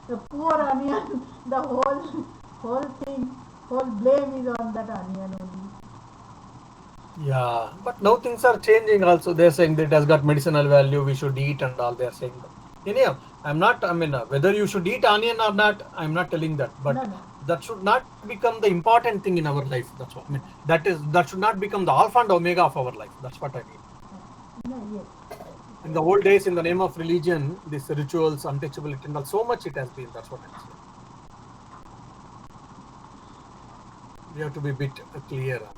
the poor onion, the whole thing, whole blame is on that onion only. Yeah, but now things are changing also. They're saying that it has got medicinal value, we should eat and all. They're saying that. Anyhow, I'm not, whether you should eat onion or not, I'm not telling that. But No, no. that should not become the important thing in our life. That's what I mean. That should not become the alpha and omega of our life. That's what I mean. No, yes. In the old days, in the name of religion, these rituals, untouchability, and all, so much it has been. That's what I'm saying. We have to be a bit clear on it.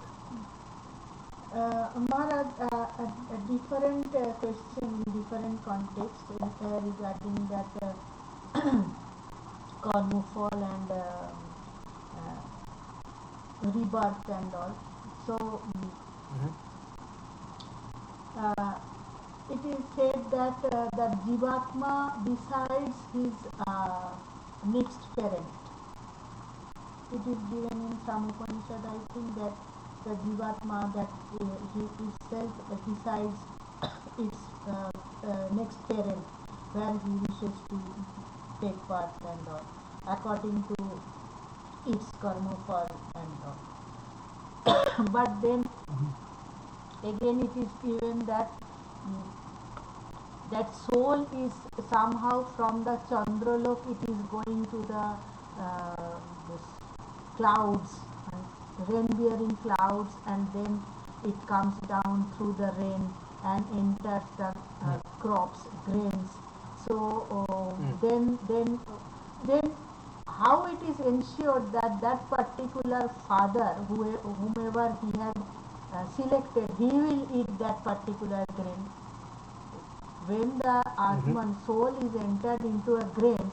Maharaj, a different question, different context regarding that fall and rebirth and all. So Mhm. uh, it is said that Jivatma decides his next parent. It is given in some Upanishad, I think, that the Jivatma, that he itself decides its next parent, where he wishes to take part and all, according to its karma fall and all. But then Mhm. again it is given that that soul is somehow from the Chandralok, it is going to the this clouds, rain bearing clouds, and then it comes down through the rain and enters the crops, grains. So Mm. then how it is ensured that that particular father, whomever he had selected, he will eat that particular grain. When the Mhm. Atman soul is entered into a grain,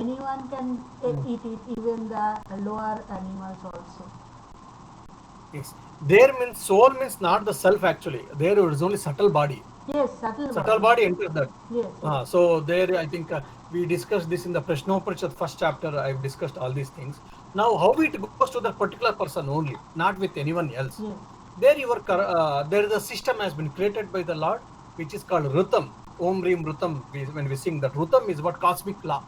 anyone can Mm. eat it, even the lower animals also. Yes. There means soul means not the self actually. There it is only subtle body. Yes, subtle Subtle body. body enters that. Yes, yes. So there, I think we discussed this in the Prashnoparishad first chapter. I've discussed all these things. Now, how it goes to that particular person only, not with anyone else. Yes. There, there is a system has been created by the Lord, which is called Rutam. Om Rim Rutam. When we sing that, Rutam is what cosmic law.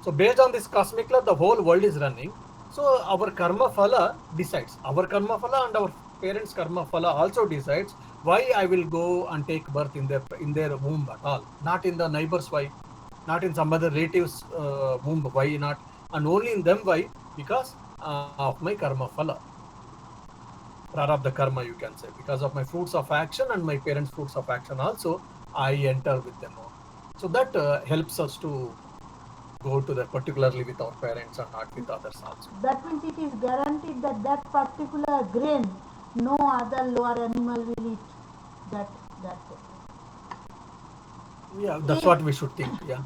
So based on this cosmic law, the whole world is running. So our karma phala decides. Our karma phala and our parents' karma phala also decides why I will go and take birth in their womb at all, not in the neighbor's wife, not in some other relative's womb. Why not? And only in them why? Because of my karma phala, prarabdha karma, you can say, because of my fruits of action and my parents' fruits of action also, I enter with them only. So that helps us to go to that particularly with our parents and not with others also. That means it is guaranteed that that particular grain, no other lower animal will eat that that. Yeah, that's If what we should think. Yeah,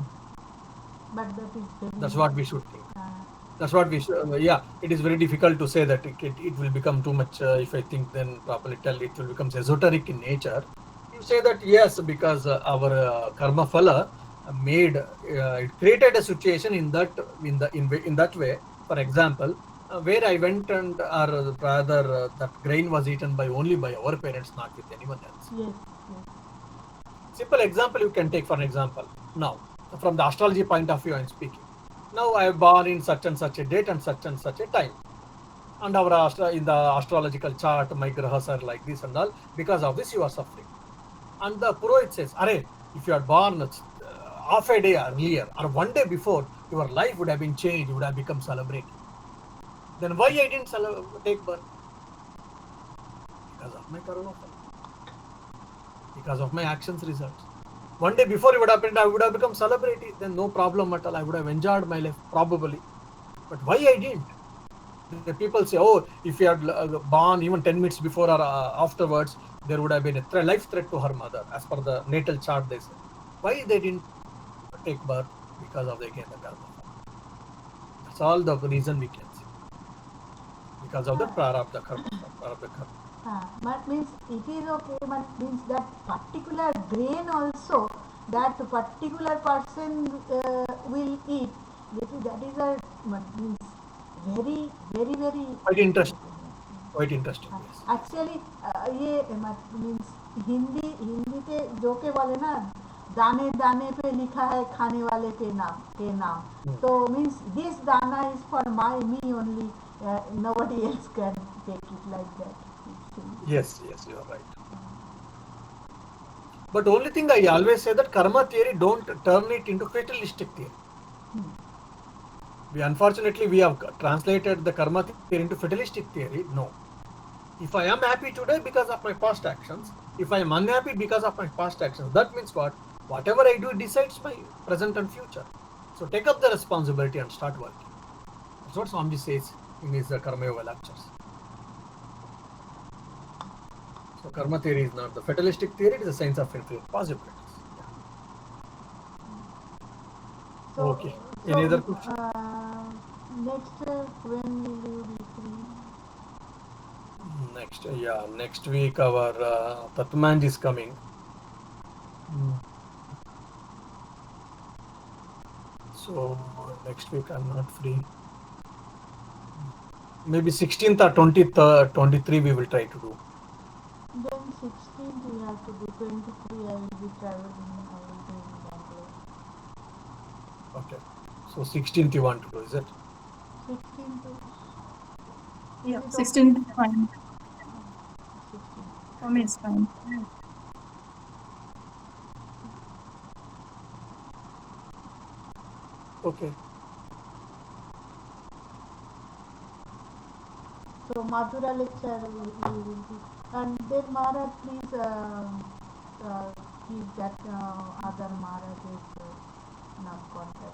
but that is very that's what we should think. That's what we should, yeah, it is very difficult to say that it will become too much. If I think, then properly tell it will become esoteric in nature. You say that yes, because our karma phala made it created a situation in that way. For example, where I went and or rather that grain was eaten by only by our parents, not with anyone else. Yes, yes. Simple example you can take for an example. Now, from the astrology point of view, I am speaking. Now I am born in such and such a date and such a time. And in the astrological chart, my grahas are like this and all. Because of this, you are suffering. And the Purohit says, Array, if you are born half a day earlier or one day before, your life would have been changed, you would have become celebrated. Then why I didn't take birth? Because of my karma, because of my actions results. One day before it would happen, I would have become celebrity. Then no problem at all. I would have enjoyed my life probably. But why I didn't? The people say, oh, if you had born even 10 minutes before or afterwards, there would have been a life threat to her mother, as per the natal chart, they say. Why they didn't take birth? Because of again the karma. That's all the reason we can see. Because of the prarabdha karma. But means it is okay, but means that particular grain also, that particular person will eat. That is a means very, very, very. Quite interesting. Quite interesting, yes. Actually ये means Hindi Hindi के जो के बोले ना, दाने दाने पे लिखा है खाने वाले के नाम तो मीन्स दिस दाना is for my me only, nobody else can take it like that. Yes, you are right. But only thing I always say that karma theory, don't turn it into fatalistic theory. Unfortunately, we have translated the karma theory into fatalistic theory. No. If I am happy today because of my past actions, if I am unhappy because of my past actions, that means what? Whatever I do decides my present and future. So take up the responsibility and start working. That's what Swami says in his Karma Yoga lectures. So karma theory is not the fatalistic theory, it is a science of infinite possibilities. Yeah. So, okay. Any other question? Next, when will you be free? Next week our Tatmanj is coming. So next week I'm not free. Maybe 16th or 20th, 23 we will try to do. Then 16th we have to do, 23 I will be traveling, I will be in Bangalore. Okay. So 16th you want to do, is it? 16th? Yeah, 16th is fine. 16th. For me it's fine. Okay. So Madhura lecture we will be, and then Maharaj please keep that other Maharaj is not contact.